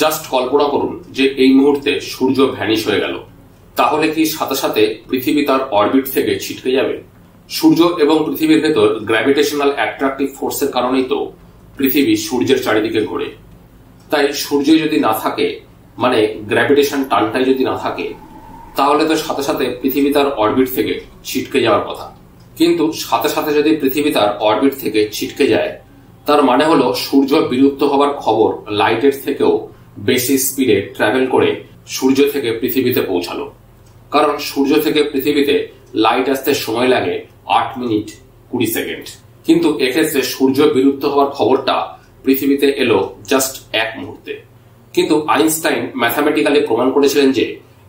Just কল্পনা করুন যে এই মুহূর্তে সূর্য ভ্যানিশ হয়ে গেল, তাহলে কি সাথে সাথে পৃথিবী তার অরবিট থেকে ছিটকে যাবে? সূর্য এবং পৃথিবীর ভেতর গ্র্যাভিটেশনাল অ্যাট্রাকটিভ ফোর্সের কারণেই তো পৃথিবী সূর্যের চারিদিকে ঘোরে। তাই সূর্য যদি না থাকে, মানে গ্র্যাভিটেশন টানটাই যদি না থাকে, তাহলে তো সাথে সাথে পৃথিবী তার অরবিট থেকে ছিটকে যাওয়ার কথা। কিন্তু সাথে সাথে যদি পৃথিবী তার অরবিট থেকে ছিটকে যায়, তার মানে হলো সূর্য বিলুপ্ত হওয়ার খবর লাইটের থেকেও বেশি স্পিডে ট্রাভেল করে সূর্য থেকে পৃথিবীতে পৌঁছালো। কারণ সূর্য থেকে পৃথিবীতে লাইট আসতে সময় লাগে 8 মিনিট 20 সেকেন্ড, কিন্তু এক্ষেত্রে সূর্য বিলুপ্ত হওয়ার খবরটা পৃথিবীতে এলো জাস্ট 1 মুহূর্তে। কিন্তু আইনস্টাইন ম্যাথামেটিক্যালি প্রমাণ করেছিলেন যে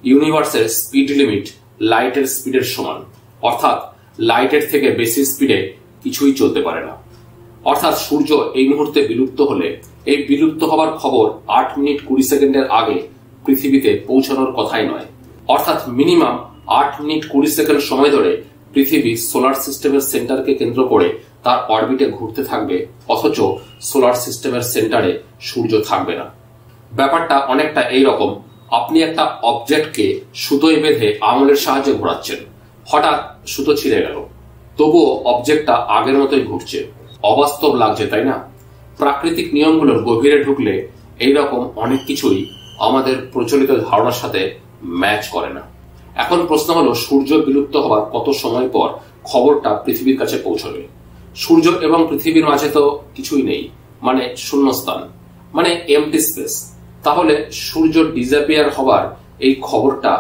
ইউনিভার্সের স্পিড লিমিট লাইটের স্পিডের সমান, অর্থাৎ লাইটের থেকে বেশি স্পিডে কিছুই চলতে পারে না। অর্থাৎ সূর্য এই মুহূর্তে বিলুপ্ত হলে এই বিলুপ্ত হওয়ার খবর 8 মিনিট 20 সেকেন্ডের আগে পৃথিবীতে পৌঁছানোর কথাই নয়। অর্থাৎ মিনিমাম 8 মিনিট 20 সেকেন্ড সময় ধরে পৃথিবী সোলার সিস্টেমের সেন্টারকে কেন্দ্র করে তার অরবিটে ঘুরতে থাকবে, অথচ সোলার সিস্টেমের সেন্টারে সূর্য থাকবে না। ব্যাপারটা অনেকটা এইরকম, আপনি একটা অবজেক্টকে সুতোয় বেঁধে আঙুলের সাহায্যে ঘোরাচ্ছেন, হঠাৎ সুতো ছিঁড়ে গেল, তবুও অবজেক্টটা আগের মতোই ঘুরছে। অবাস্তব লাগছে, তাই না? প্রাকৃতিক নিয়মগুলোর গভীরে ঢুকলে এইরকম অনেক কিছুই আমাদের প্রচলিত ধারণার সাথে ম্যাচ করে না। এখন প্রশ্ন হলো, সূর্য বিলুপ্ত হওয়ার কত সময় পর খবরটা পৃথিবীর কাছে পৌঁছবে? সূর্য এবং পৃথিবীর মাঝে তো কিছুই নেই, মানে শূন্যস্থান, মানে এমটি স্পেস। তাহলে সূর্য ডিসঅ্যাপিয়ার হবার এই খবরটা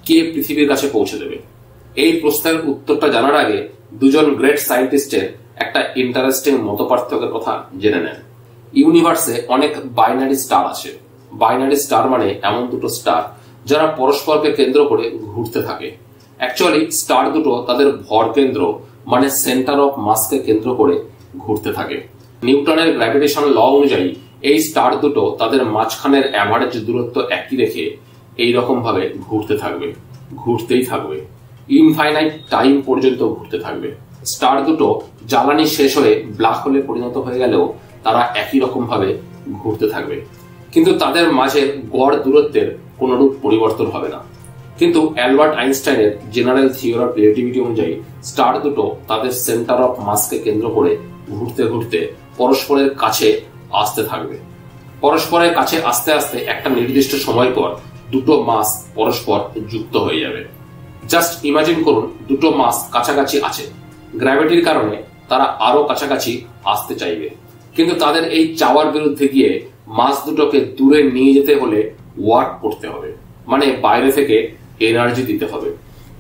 কে পৃথিবীর কাছে পৌঁছে দেবে? এই প্রশ্নের উত্তরটা জানার আগে দুজন গ্রেট সায়েন্টিস্টের একটা ইন্টারেস্টিং মতপার্থক্যের কথা জেনে নেন। ইউনিভার্সে অনেক বাইনারি স্টার আছে। বাইনারি স্টার মানে এমন দুটো স্টার যারা পরস্পরকে কেন্দ্র করে ঘুরতে থাকে। অ্যাকচুয়ালি স্টার দুটো তাদের ভর কেন্দ্র মানে সেন্টার অফ মাসকে কেন্দ্র করে ঘুরতে থাকে। নিউটনের গ্র্যাভিটেশন ল অনুযায়ী এই স্টার দুটো তাদের মাঝখানের অ্যাভারেজ দূরত্ব একই রেখে এইরকম ভাবে ঘুরতে থাকবে, ঘুরতেই থাকবে, ইনফাইনাইট টাইম পর্যন্ত ঘুরতে থাকবে। স্টার দুটো জ্বালানি শেষ হয়ে ব্ল্যাক হোলে পরিণত হয়ে গেলেও তারা একই রকম ভাবে ঘুরতে থাকবে, কিন্তু তাদের মাঝে গড় দূরত্বের কোনরূপ পরিবর্তন হবে না। কিন্তু অ্যালবার্ট আইনস্টাইনের জেনারেল থিওরি অফ রিলেটিভিটি অনুযায়ী স্টার দুটো তাদের সেন্টার অফ মাসকে কেন্দ্র করে ঘুরতে ঘুরতে পরস্পরের কাছে আসতে থাকবে। পরস্পরের কাছে আস্তে আস্তে একটা নির্দিষ্ট সময় পর দুটো মাস পরস্পর যুক্ত হয়ে যাবে। জাস্ট ইমাজিন করুন, দুটো মাস কাছাকাছি আছে, গ্র্যাভিটির কারণে তারা আরো কাছাকাছি আসতে চাইবে, কিন্তু তাদের এই চাওয়ার বিরুদ্ধে গিয়ে মাস দুটোকে দূরে নিয়ে যেতে হলে ওয়ার্ক করতে হবে, মানে বাইরে থেকে এনার্জি দিতে হবে।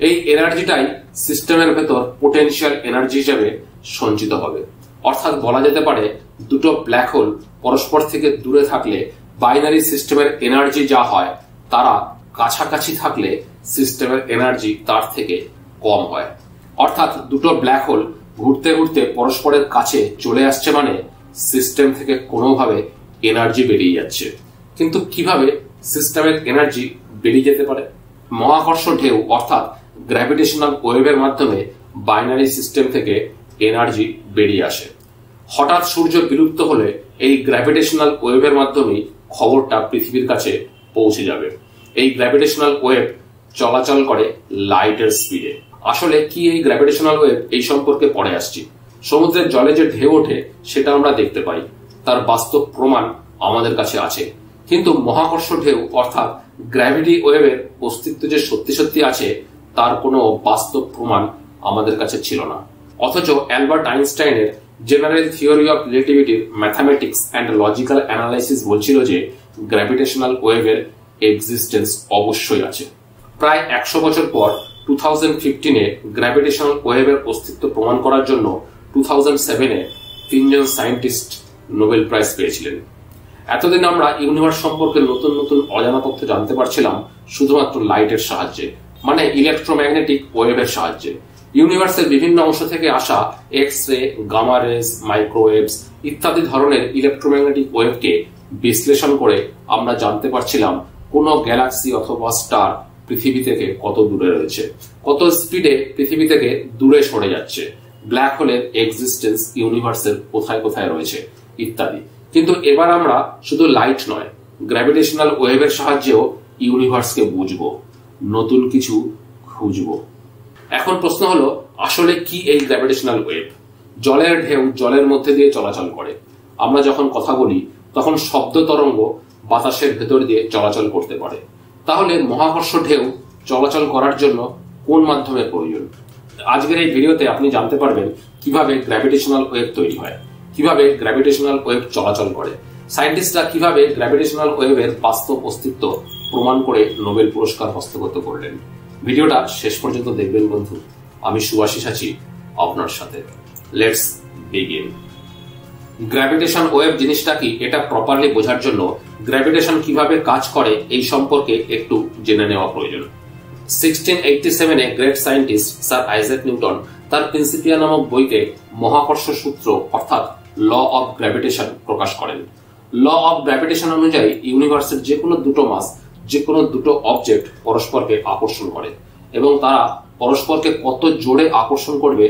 এই এনার্জিটাই সিস্টেমের ভেতর পোটেনশিয়াল এনার্জি হিসেবে সঞ্চিত হবে। অর্থাৎ বলা যেতে পারে, দুটো ব্ল্যাক হোল পরস্পর থেকে দূরে থাকলে বাইনারি সিস্টেমের এনার্জি যা হয়, তারা কাছাকাছি থাকলে সিস্টেমের এনার্জি তার থেকে কম হয়। অর্থাৎ দুটো ব্ল্যাক হোল ঘুরতে ঘুরতে পরস্পরের কাছে চলে আসছে, মানে সিস্টেম থেকে কোনোভাবে এনার্জি বেরিয়ে যাচ্ছে। কিন্তু কিভাবে সিস্টেমের এনার্জি বেরিয়ে যেতে পারে? মহাকর্ষ ঢেউ অর্থাৎ গ্র্যাভিটেশনাল ওয়েভের মাধ্যমে বাইনারি সিস্টেম থেকে এনার্জি বেরিয়ে আসে। হঠাৎ সূর্য বিলুপ্ত হলে এই গ্র্যাভিটেশনাল ওয়েভের মাধ্যমেই খবরটা পৃথিবীর কাছে পৌঁছে যাবে। এই গ্র্যাভিটেশনাল ওয়েভ চলাচল করে লাইটের স্পিডে। আসলে কি এই গ্র্যাভিটেশনাল ওয়েভ, এই সম্পর্কে পরে আসছি। সমুদ্রের জলে যে ঢেউ ওঠে সেটা আমরা দেখতে পাই, তার বাস্তব প্রমাণ আমাদের কাছে আছে। কিন্তু মহাকর্ষ ঢেউ অর্থাৎ গ্র্যাভিটি ওয়েভের অস্তিত্ব যে সত্যি সত্যি আছে, তার কোনো বাস্তব প্রমাণ আমাদের কাছে ছিল না। অথচ অ্যালবার্ট আইনস্টাইনের জেনারেল থিওরি অফ রিলেটিভিটির ম্যাথামেটিক্স অ্যান্ড লজিক্যাল অ্যানালাইসিস বলছিল যে গ্র্যাভিটেশনাল ওয়েভের এক্সিস্টেন্স অবশ্যই আছে। প্রায় 100 বছর পর 2015-এ গ্র্যাভিটেশনাল ওয়েভের অস্তিত্ব প্রমাণ করার জন্য 2007-এ 3 জন সায়েন্টিস্ট নোবেল প্রাইজ পেয়েছিলেন। এতদিন আমরা ইউনিভার্স সম্পর্কে নতুন নতুন অজানা তথ্য জানতে পারছিলাম শুধুমাত্র লাইটের সাহায্যে, মানে ইলেকট্রোম্যাগনেটিক ওয়েভের সাহায্যে। ইউনিভার্সের বিভিন্ন অংশ থেকে আসা X ray, gamma raise, microwaves ইত্যাদি ধরনের ইলেকট্রোম্যাগনেটিক ওয়েভকে বিশ্লেষণ করে আমরা জানতে পারছিলাম কোন গ্যালাক্সি অথবা স্টার পৃথিবী থেকে কত দূরে রয়েছে, কত স্পিডে পৃথিবী থেকে দূরে সরে যাচ্ছে, ব্ল্যাক হোলের এক্সিস্টেন্স ইউনিভার্সের কোথায় কোথায় রয়েছে ইত্যাদি। কিন্তু এবার আমরা শুধু লাইট নয়, গ্র্যাভিটেশনাল ওয়েভের সাহায্যেও ইউনিভার্সকে বুঝবো, নতুন কিছু খুঁজবো। এখন প্রশ্ন হলো, আসলে কি এই গ্র্যাভিটেশনাল ওয়েভ? জলের ঢেউ জলের মধ্যে দিয়ে চলাচল করে। আমরা যখন কথা বলি তখন শব্দ তরঙ্গ বাতাসের ভেতর দিয়ে চলাচল করতে পারে। তাহলে মহাকর্ষ ঢেউ চলাচল করার জন্য কোন মাধ্যমের প্রয়োজন? আজকের এই ভিডিওতে আপনি জানতে পারবেন কিভাবে গ্র্যাভিটেশনাল ওয়েভ তৈরি হয়, কিভাবে গ্র্যাভিটেশনাল ওয়েভ চলাচল করে, সায়েন্টিস্টরা কিভাবে গ্র্যাভিটেশনাল ওয়েভের বাস্তব অস্তিত্ব প্রমাণ করে নোবেল পুরস্কার হস্তগত করলেন। ভিডিওটা শেষ পর্যন্ত দেখবেন বন্ধু। আমি সুভাষিস আছি আপনার সাথে। Let's begin. গ্র্যাভিটেশন ওয়েভ জিনিসটা কি, এটা প্রপারলি বোঝার জন্য গ্র্যাভিটেশন কিভাবে কাজ করে এই সম্পর্কে একটু জেনে নেওয়া প্রয়োজন। 1687 a great scientist sir Isaac Newton তার প্রিন্সিপিয়া নামক বইতে মহাকর্ষ সূত্র অর্থাৎ ল অফ গ্র্যাভিটেশন প্রকাশ করেন। ল অফ গ্র্যাভিটেশন অনুযায়ী ইউনিভার্সের যে কোনো দুটো মাস, যে কোনো দুটো অবজেক্ট পরস্পরকে আকর্ষণ করে এবং তারা পরস্পরকে কত জোরে আকর্ষণ করবে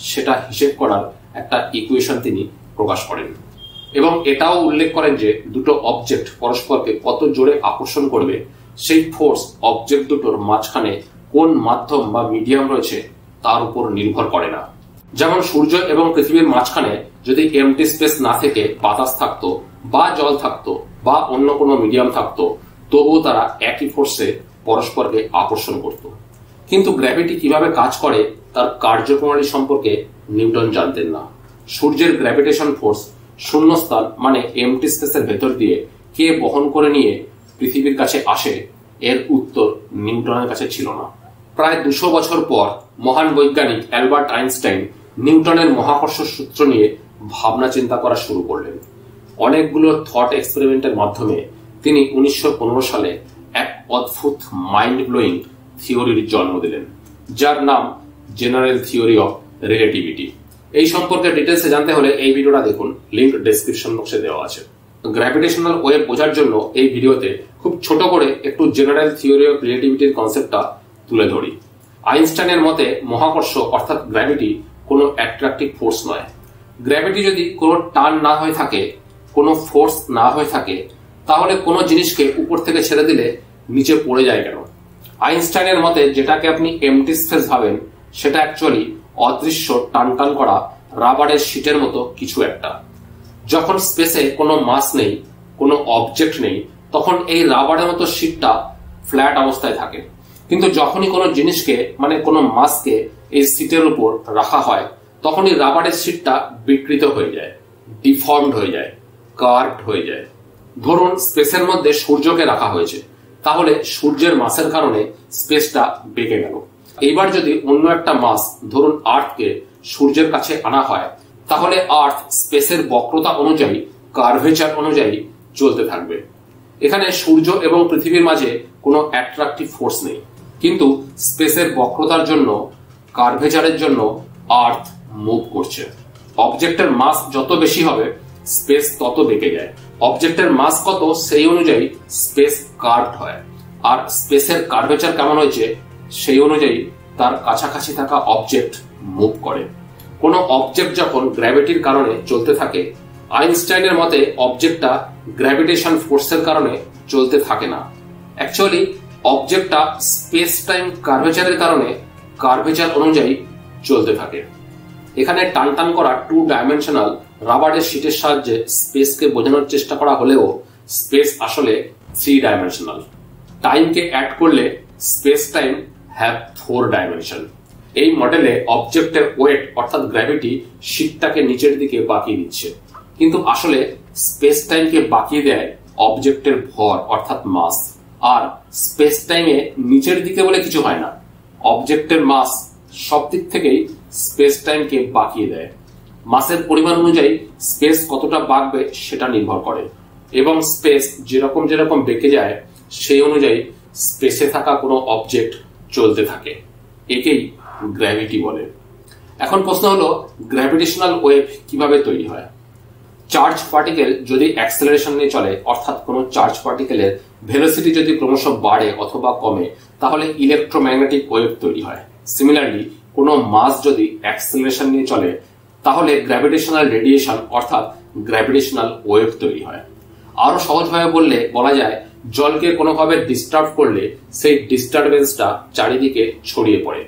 সেটা হিসেব করার একটা ইকুয়েশন তিনি প্রকাশ করেন এবং এটাও উল্লেখ করেন যে দুটো অবজেক্ট পরস্পরকে কত জোরে আকর্ষণ করবে সেই ফোর্স অবজেক্ট দুটোর মাঝখানে কোন মাধ্যম বা মিডিয়াম রয়েছে তার উপর নির্ভর করে না। যেমন সূর্য এবং পৃথিবীর মাঝখানে যদি এমটি স্পেস না থেকে বাতাস থাকতো বা জল থাকতো বা অন্য কোনো মিডিয়াম থাকতো, তবুও তারা একই ফোর্সে পরস্পরকে আকর্ষণ করত। কিন্তু গ্র্যাভিটি কিভাবে কাজ করে তার কার্যপ্রণালী সম্পর্কে নিউটন জানতেন না। সূর্যের গ্র্যাভিটেশন ফোর্স শূন্যস্থান মানে এমটি স্পেসের ভেতর দিয়ে কে বহন করে নিয়ে পৃথিবীর কাছে আসে, এর উত্তর নিউটনের কাছে ছিল না। প্রায় 200 বছর পর মহান বৈজ্ঞানিক অ্যালবার্ট আইনস্টাইন নিউটনের মহাকর্ষ সূত্র নিয়ে ভাবনা চিন্তা করা শুরু করলেন। অনেকগুলো থট এক্সপেরিমেন্টের মাধ্যমে তিনি 1915 সালে এক অদ্ভুত মাইন্ড ব্লোয়িং থিওরির জন্ম দিলেন, যার নাম জেনারেল থিওরি অফ রিলেটিভিটি। এই সম্পর্কে ডিটেলসে জানতে হলে এই ভিডিওটা দেখুন, লিংক ডেসক্রিপশন বক্সে দেওয়া আছে। গ্র্যাভিটেশনাল ওয়েভ বোঝার জন্য এই ভিডিওতে খুব ছোট করে একটু জেনারেল থিওরি অফ রিলেটিভিটির কনসেপ্টটা তুলে ধরি। আইনস্টাইনের মতে মহাকর্ষ অর্থাৎ গ্র্যাভিটি কোনো অ্যাট্রাকটিভ ফোর্স নয়। গ্র্যাভিটি যদি কোনো টান না হয়ে থাকে, কোনো ফোর্স না হয়ে থাকে, তাহলে কোনো জিনিসকে উপর থেকে ছেড়ে দিলে নিচে পড়ে যায় কেন? আইনস্টাইনের মতে যেটাকে আপনি এমটি স্পেস ভাবেন সেটা অ্যাকচুয়ালি অদৃশ্য টান করা রাবারের শিটের মতো কিছু একটা। যখন স্পেসে কোনো মাস নেই, কোনো অবজেক্ট নেই, তখন এই রাবারের মতো শিটটা ফ্ল্যাট অবস্থায় থাকে। কিন্তু যখনই কোনো জিনিসকে মানে কোনো মাসকে এই শিটের উপর রাখা হয়, তখনই রাবারের শিটটা বিকৃত হয়ে যায়, ডিফর্মড হয়ে যায়, কার্ভড হয়ে যায়। ধরুন স্পেসের মধ্যে সূর্যকে রাখা হয়েছে, তাহলে সূর্যের মাসের কারণে স্পেসটা বেঁকে গেল। এইবার যদি অন্য একটা মাস, ধরুন আর্থকে সূর্যের কাছে আনা হয়, তাহলে আর্থ স্পেসের বক্রতা অনুযায়ী, কার্ভেচার অনুযায়ী চলতে থাকবে। এখানে সূর্য এবং পৃথিবীর মাঝে কোনো অ্যাট্রাকটিভ ফোর্স নেই, কিন্তু স্পেসের বক্রতার জন্য, কার্ভেচারের জন্য আর্থ মুভ করছে। অবজেক্টের মাস যত বেশি হবে স্পেস তত বেঁকে যায়। অবজেক্টের মাস কত সেই অনুযায়ী স্পেস কার্ভড হয়, আর স্পেসের কার্ভেচার কেমন হয়েছে সেই অনুযায়ী তার কাছাকাছি থাকা অবজেক্ট মুভ করে। কোনো অবজেক্ট যখন গ্র্যাভিটির কারণে চলতে থাকে, আইনস্টাইনের মতে অবজেক্টটা গ্র্যাভিটেশন ফোর্সের কারণে চলতে থাকে না। অ্যাকচুয়ালি অবজেক্টটা স্পেস টাইম কার্ভেচারের কারণে কার্ভেচার অনুযায়ী চলতে থাকে। এখানে টান করা 2 ডাইমেনশনাল রাবারের শিটের সাহায্যে স্পেসকে বোঝানোর চেষ্টা করা হলেও স্পেস আসলে 3 ডাইমেনশনাল। টাইমকে অ্যাড করলে স্পেস টাইম হ্যাভ 4 ডাইমেনশন। এই মডেলে অবজেক্টের ওয়েট অর্থাৎ গ্র্যাভিটি শিটটাকে নিচের দিকে বাঁকিয়ে দিচ্ছে, কিন্তু আসলে স্পেস টাইমকে বাঁকিয়ে দেয় অবজেক্টের ভর অর্থাৎ মাস। আর স্পেস টাইমে নিচের দিকে বলে কিছু হয় না, অবজেক্টের মাস সব দিক থেকেই স্পেস টাইমকে বাঁকিয়ে দেয়। মাসের পরিমাণ অনুযায়ী স্পেস কতটা বাঁকবে সেটা নির্ভর করে, এবং স্পেস যেরকম যেরকম বেঁকে যায় সেই অনুযায়ী স্পেসে থাকা কোনো অবজেক্ট চলতে থাকে। একেই গ্র্যাভিটি বলে। এখন প্রশ্ন হলো, গ্র্যাভিটেশনাল ওয়েভ কিভাবে তৈরি হয়? চার্জ পার্টিকেল যদি অ্যাক্সেলারেশন নিয়ে চলে, অর্থাৎ কোনো চার্জ পার্টিকেলের ভেলোসিটি যদি ক্রমশ বাড়ে অথবা কমে, তাহলে ইলেকট্রোম্যাগনেটিক ওয়েভ তৈরি হয়। সিমিলারলি কোনো মাস যদি অ্যাক্সেলারেশন নিয়ে চলে, তাহলে গ্র্যাভিটেশনাল রেডিয়েশন অর্থাৎ গ্র্যাভিটেশনাল ওয়েভ তৈরি হয়। আরো সহজভাবে বলা যায় জলকে কোনোভাবে ডিস্টার্ব করলে সেই ডিস্টারবেন্সটা চারিদিকে ছড়িয়ে পড়ে।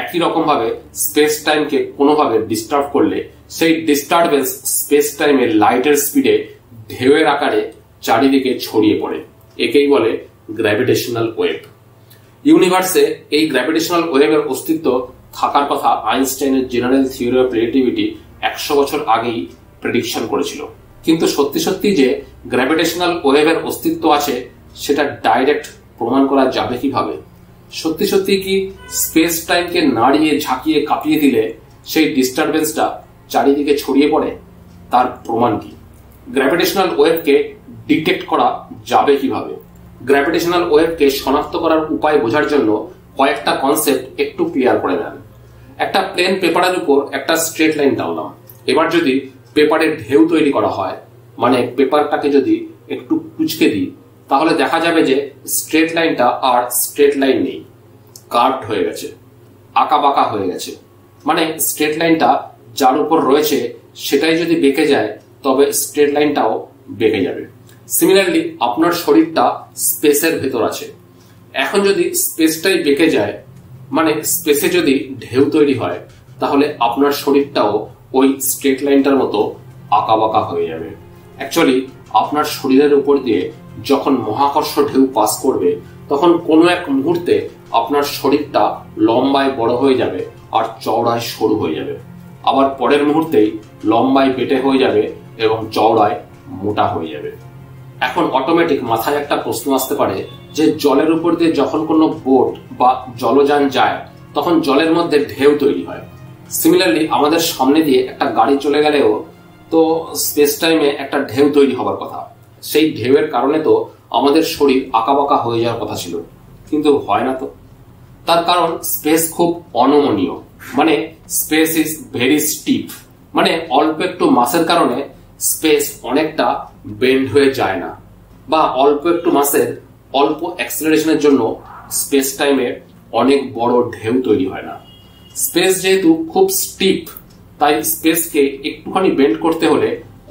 একই রকম ভাবে স্পেস টাইমকে কোনোভাবে ডিস্টার্ব করলে সেই ডিস্টারবেন্স স্পেস টাইমের লাইটের স্পিডে ঢেউয়ের আকারে চারিদিকে ছড়িয়ে পড়ে। একেই বলে গ্র্যাভিটেশনাল ওয়েভ। ইউনিভার্সে এই গ্র্যাভিটেশনাল ওয়েভের অস্তিত্ব থাকার কথা আইনস্টাইনের জেনারেল থিওরি অফ রিলেটিভিটি 100 বছর আগেই প্রেডিকশন করেছিল। কিন্তু সত্যি সত্যি যে গ্র্যাভিটেশনাল ওয়েভের অস্তিত্ব আছে সেটা ডাইরেক্ট প্রমাণ করা যাবে কিভাবে? সত্যি সত্যি কি স্পেস টাইমকে নাড়িয়ে ঝাঁকিয়ে কাঁপিয়ে দিলে সেই ডিস্টারবেন্সটা চারিদিকে ছড়িয়ে পড়ে? তার প্রমাণ কি? গ্র্যাভিটেশনাল ওয়েভকে ডিটেক্ট করা যাবে কিভাবে? গ্র্যাভিটেশনাল ওয়েভকে শনাক্ত করার উপায় বোঝার জন্য কয়েকটা কনসেপ্ট একটু ক্লিয়ার করে নেন। একটা প্লেন পেপারের উপর একটা স্ট্রেট লাইন টানলাম। এবার যদি পেপারে ঢেউ তৈরি করা হয়, মানে পেপারটাকে যদি একটু কুঁচকে দিই, তাহলে দেখা যাবে যে স্ট্রেট লাইনটা আর স্ট্রেট লাইন নেই, কার্ভড হয়ে গেছে, আঁকা বাঁকা হয়ে গেছে। মানে স্ট্রেট লাইনটা যার উপর রয়েছে সেটাই যদি বেঁকে যায় তবে স্ট্রেট লাইনটাও বেঁকে যাবে। সিমিলারলি আপনার শরীরটা স্পেসের ভেতর আছে। এখন যদি স্পেসটাই বেঁকে যায়, মানে স্পেসে যদি ঢেউ তৈরি হয়, তাহলে আপনার শরীরটাও ওই স্ট্রেট লাইনটার মতো আঁকা বাঁকা হয়ে যাবে। অ্যাকচুয়ালি আপনার শরীরের উপর দিয়ে যখন মহাকর্ষ ঢেউ পাস করবে তখন কোনো এক মুহূর্তে আপনার শরীরটা লম্বায় বড় হয়ে যাবে আর চওড়ায় সরু হয়ে যাবে। আবার পরের মুহূর্তেই লম্বায় বেটে হয়ে যাবে এবং চওড়ায় মোটা হয়ে যাবে। এখন অটোমেটিক মাথায় একটা প্রশ্ন আসতে পারে যে জলের উপর দিয়ে যখন কোনো বোট বা জলযান যায় তখন জলের মধ্যে ঢেউ তৈরি হয়। সিমিলারলি আমাদের সামনে দিয়ে একটা গাড়ি চলে গেলেও তো স্পেস টাইমে একটা ঢেউ তৈরি হবার কথা। সেই ঢেউয়ের কারণে তো আমাদের শরীর আঁকাবাঁকা হয়ে যাওয়ার কথা ছিল, কিন্তু হয় না তো। তার কারণ স্পেস খুব অনমনীয়, মানে স্পেস ইজ ভেরি স্টিপ। মানে অল্প একটু মাসের কারণে স্পেস অনেকটা বেন্ড হয়ে যায় না, বা অল্প একটু মাসের অল্প অ্যাক্সিলারেশনের জন্য স্পেস টাইমে অনেক বড় ঢেউ তৈরি হয় না। স্পেস যেহেতু খুব স্টিপ, তাই স্পেসকে একটুখানি বেন্ড করতে হলে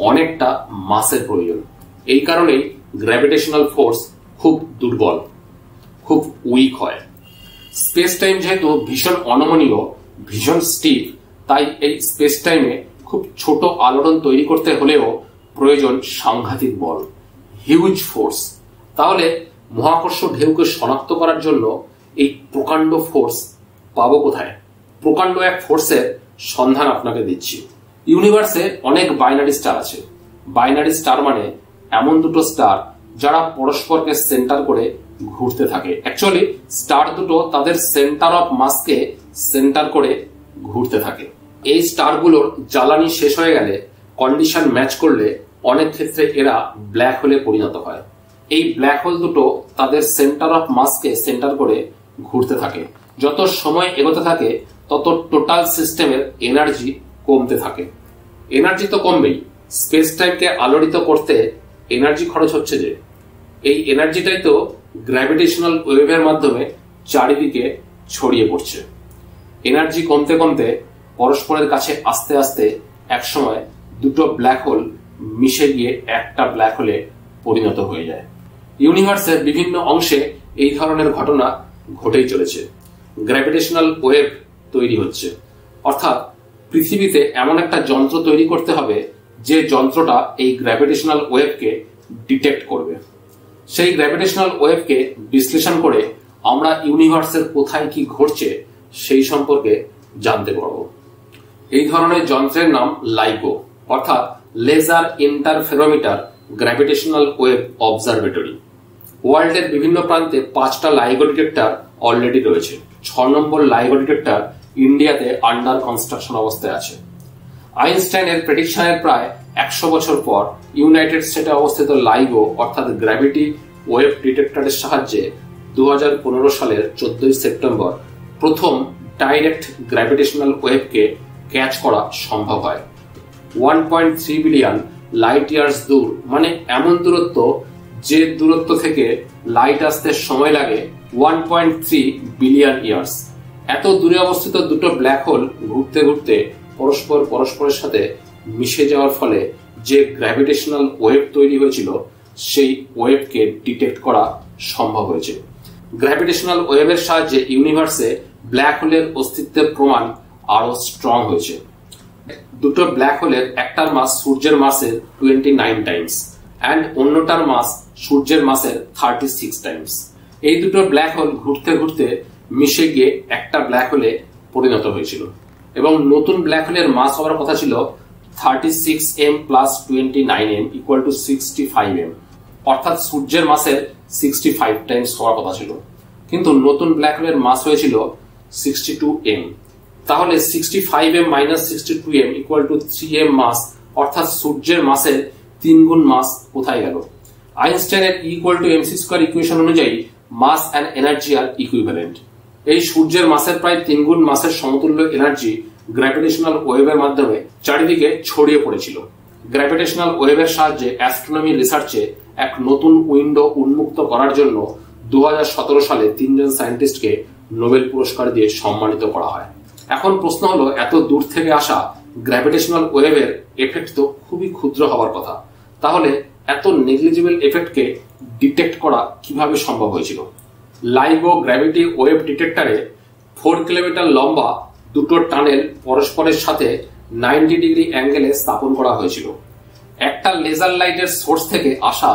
অনেকটা মাসের প্রয়োজন। এই কারণেই গ্র্যাভিটেশনাল ফোর্স খুব দুর্বল, খুব উইক হয়। স্পেস টাইম যেহেতু ভীষণ অনমনীয়, ভীষণ স্টিপ, তাই এই স্পেস টাইমে খুব ছোট আলোড়ন তৈরি করতে হলেও প্রয়োজন সাংঘাতিক বল, হিউজ ফোর্স। তাহলে মহাকর্ষ ঢেউকে শনাক্ত করার জন্য এই প্রকাণ্ড ফোর্স পাবো কোথায়? প্রকাণ্ড এক ফোর্সের সন্ধান আপনাকে দিচ্ছি। ইউনিভার্সে অনেক বাইনারি স্টার আছে। বাইনারি স্টার মানে এমন দুটো স্টার যারা পরস্পরকে সেন্টার করে ঘুরতে থাকে। অ্যাকচুয়ালি স্টার দুটো তাদের সেন্টার অফ মাসকে সেন্টার করে ঘুরতে থাকে। এই স্টারগুলোর জ্বালানি শেষ হয়ে গেলে, কন্ডিশন ম্যাচ করলে অনেক ক্ষেত্রে এরা ব্ল্যাক হোলে পরিণত হয়। এই ব্ল্যাক হোল দুটো তাদের সেন্টার অফ মাসকে সেন্টার করে ঘুরতে থাকে। যত সময় এগোতে থাকে তত টোটাল সিস্টেমের এনার্জি কমতে থাকে। এনার্জি তো কমবেই, স্পেস টাইমকে আলোড়িত করতে এনার্জি খরচ হচ্ছে যে, এই এনার্জিটাই তো গ্র্যাভিটেশনাল ওয়েভের মাধ্যমে চারিদিকে ছড়িয়ে পড়ছে। এনার্জি কমতে কমতে পরস্পরের কাছে আস্তে আস্তে একসময় দুটো ব্ল্যাক হোল মিশে গিয়ে একটা ব্ল্যাক হোলে পরিণত হয়ে যায়। ইউনিভার্সের বিভিন্ন অংশে এই ধরনের ঘটনা ঘটেই চলেছে। গ্র্যাভিটেশনাল ওয়েভ তৈরি হচ্ছে, অর্থাৎ পৃথিবীতে এমন একটা যন্ত্র তৈরি করতে হবে যে যন্ত্রটা এই গ্র্যাভিটেশনাল ওয়েভকে ডিটেক্ট করবে। সেই গ্র্যাভিটেশনাল ওয়েভকে বিশ্লেষণ করে আমরা ইউনিভার্সের কোথায় কি ঘটছে সেই সম্পর্কে জানতে পারব। এই ধরনের যন্ত্রের নাম লাইগো, অর্থাৎ laser interferometer gravitational wave observatory. ওয়ার্ল্ডের বিভিন্ন প্রান্তে 5টা লাইগো ডিটেক্টর অলরেডি রয়েছে। 6 নম্বর লাইগো ডিটেক্টর ইন্ডিয়াতে আন্ডার কনস্ট্রাকশন অবস্থায় আছে। আইনস্টাইনের প্রেডিকশনের প্রায় 100 বছর পর ইউনাইটেড স্টেটে অবস্থিত লাইগো অর্থাৎ গ্র্যাভিটি ওয়েভ ডিটেক্টরের সাহায্যে 2015 সালের 14 সেপ্টেম্বর প্রথম ডাইরেক্ট গ্র্যাভিটেশনাল ওয়েভকে ক্যাচ করা সম্ভব হয়। 1.3 বিলিয়ন লাইট ইয়ার্স দূর, মানে এমন দূরত্ব যে দূরত্ব থেকে লাইট আসতে সময় লাগে 1.3 বিলিয়ন ইয়ার্স। এত দূরে অবস্থিত দুটো ব্ল্যাক হোল ঘুরতে ঘুরতে পরস্পরের সাথে মিশে যাওয়ার ফলে যে গ্র্যাভিটেশনাল ওয়েভ তৈরি হয়েছিল সেই ওয়েভকে ডিটেক্ট করা সম্ভব হয়েছে। গ্র্যাভিটেশনাল ওয়েভের সাহায্যে ইউনিভার্সে ব্ল্যাক হোলের অস্তিত্বের প্রমাণ আরো স্ট্রং হয়েছে। দুটো ব্ল্যাক হোলের একটার মাস সূর্যের মাসের 29 টাইমস অ্যান্ড অন্যটার মাস সূর্যের মাসের 36 টাইমস। এই দুটো ব্ল্যাক হোল ঘুরতে ঘুরতে মিশে গিয়ে একটা ব্ল্যাক হোলে পরিণত হয়েছিল এবং নতুন ব্ল্যাক হোলের মাস হওয়ার কথা ছিল 36m plus 29m equal to 65m, অর্থাৎ সূর্যের মাসের 65 টাইমস হওয়ার কথা ছিল, কিন্তু নতুন ব্ল্যাক হোলের মাস হয়েছিল 62m। তাহলে 65m minus 62m equal to 3m মাস, অর্থাৎ সূর্যের মাসের 3 গুণ মাস কোথায় গেল? আইনস্টাইনের E equal to mc square equation অনুযায়ী mass and energy R equivalent. এই সূর্যের মাসের প্রায় 3 গুণ মাসের সমতুল্য এনার্জি গ্র্যাভিটেশনাল ওয়েভের মাধ্যমে চারিদিকে ছড়িয়ে পড়েছিল। গ্র্যাভিটেশনাল ওয়েভের সাহায্যে অ্যাস্ট্রোনমি রিসার্চে এক নতুন উইন্ডো উন্মুক্ত করার জন্য 2017 সালে 3 জন সায়েন্টিস্টকে নোবেল পুরস্কার দিয়ে সম্মানিত করা হয়। এখন প্রশ্ন হলো, এত দূর থেকে আসা গ্র্যাভিটেশনাল ওয়েভের এফেক্ট তো খুবই ক্ষুদ্র হওয়ার কথা, তাহলে এত নেগলিজিবল এফেক্টকে ডিটেক্ট করা কিভাবে সম্ভব হয়েছিল? লাইগো গ্র্যাভিটি ওয়েভ ডিটেক্টরে 4 কিলোমিটার লম্বা দুটো টানেল পরস্পরের সাথে 90 ডিগ্রি অ্যাঙ্গেলে স্থাপন করা হয়েছিল। একটা লেজার লাইটের সোর্স থেকে আসা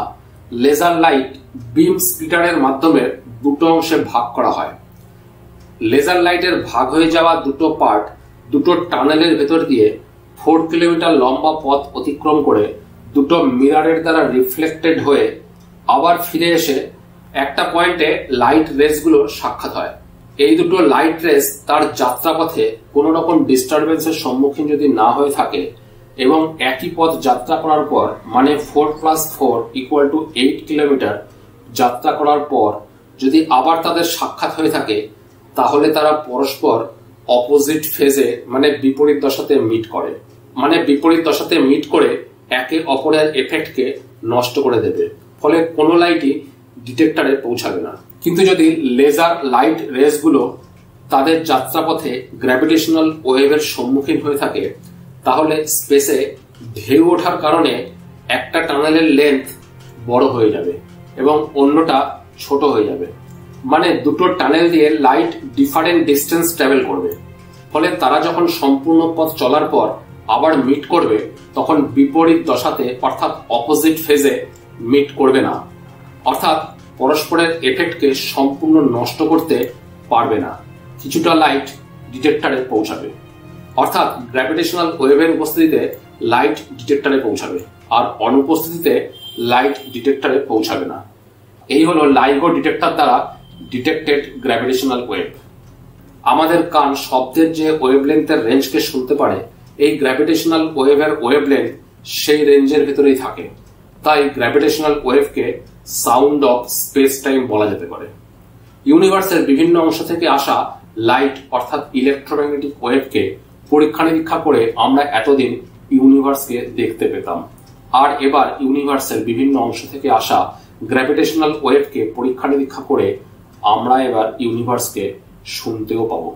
লেজার লাইট বিম স্প্লিটারের মাধ্যমে দুটো অংশে ভাগ করা হয়। লেজার লাইটের ভাগ হয়ে যাওয়া দুটো পার্ট দুটো টানেলের ভেতর দিয়ে 4 কিলোমিটার লম্বা পথ অতিক্রম করে দুটো মিররের দ্বারা রিফ্লেক্টেড হয়ে আবার ফিরে এসে একটা পয়েন্টে লাইট রেস গুলোর সাক্ষাৎ হয়। এই দুটো লাইট রেস তার যাত্রাপথে কোন রকম ডিস্টারবেন্সের সম্মুখীন যদি না হয়ে থাকে এবং একই পথ যাত্রা করার পর, মানে 4 + 4 = 8 কিলোমিটার যাত্রা করার পর যদি আবার তাদের সাক্ষাৎ হয়ে থাকে, তাহলে তারা পরস্পর অপোজিট ফেজে মানে বিপরীত দশাতে মিট করে, একে অপরের এফেক্টকে নষ্ট করে দেবে, ফলে কোনো লাইটই ডিটেক্টরে পৌঁছাবে না। কিন্তু যদি লেজার লাইট রেস গুলো তাদের যাত্রাপথে গ্র্যাভিটেশনাল ওয়েভের সম্মুখীন হয়ে থাকে, তাহলে স্পেসে ঢেউ ওঠার কারণে একটা টানেলের লেন্থ বড় হয়ে যাবে এবং অন্যটা ছোট হয়ে যাবে, মানে দুটো টানেল দিয়ে লাইট ডিফারেন্ট ডিস্টেন্স ট্রাভেল করবে। ফলে তারা যখন সম্পূর্ণ পথ চলার পর আবার মিট করবে, তখন বিপরীত দশাতে অর্থাৎ অপোজিট ফেজে মিট করবে না, অর্থাৎ পরস্পরের এফেক্টকে সম্পূর্ণ নষ্ট করতে পারবে না। কিছুটা লাইট ডিটেক্টরে পৌঁছাবে, অর্থাৎ গ্র্যাভিটেশনাল ওয়েভের উপস্থিতিতে লাইট ডিটেক্টরে পৌঁছাবে আর অনুপস্থিতিতে লাইট ডিটেক্টরে পৌঁছাবে না। এই হলো লাইগো ডিটেক্টর দ্বারা ডিটেক্টেড গ্র্যাভিটেশনাল ওয়েভ। আমাদের কান শব্দের যে ওয়েভলেন্থের রেঞ্জকে শুনতে পারে, এই গ্র্যাভিটেশনাল ওয়েভের ওয়েভলেন্থ সেই রেঞ্জের ভিতরেই থাকে। তাই গ্র্যাভিটেশনাল ওয়েভকে সাউন্ড অফ স্পেস টাইম বলা যেতে পারে। ইউনিভার্সের বিভিন্ন অংশ থেকে আসা লাইট অর্থাৎ ইলেকট্রোম্যাগনেটিক ওয়েভকে পরীক্ষা নিরীক্ষা করে আমরা এতদিন ইউনিভার্সকে দেখতে পেতাম, আর এবার ইউনিভার্সের বিভিন্ন অংশ থেকে আসা গ্র্যাভিটেশনাল ওয়েভকে পরীক্ষা নিরীক্ষা করে আমরা এবার ইউনিভার্সকে শুনতেও পাবো।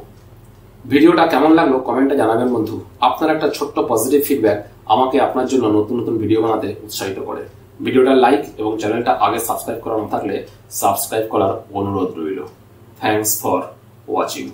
ভিডিওটা কেমন লাগলো কমেন্টে জানাবেন বন্ধু। আপনার একটা ছোট্ট পজিটিভ ফিডব্যাক আমাকে আপনার জন্য নতুন নতুন ভিডিও বানাতে উৎসাহিত করে। ভিডিওটা লাইক এবং চ্যানেলটা আগে সাবস্ক্রাইব করা না থাকলে সাবস্ক্রাইব করার অনুরোধ রইল। Thanks for watching.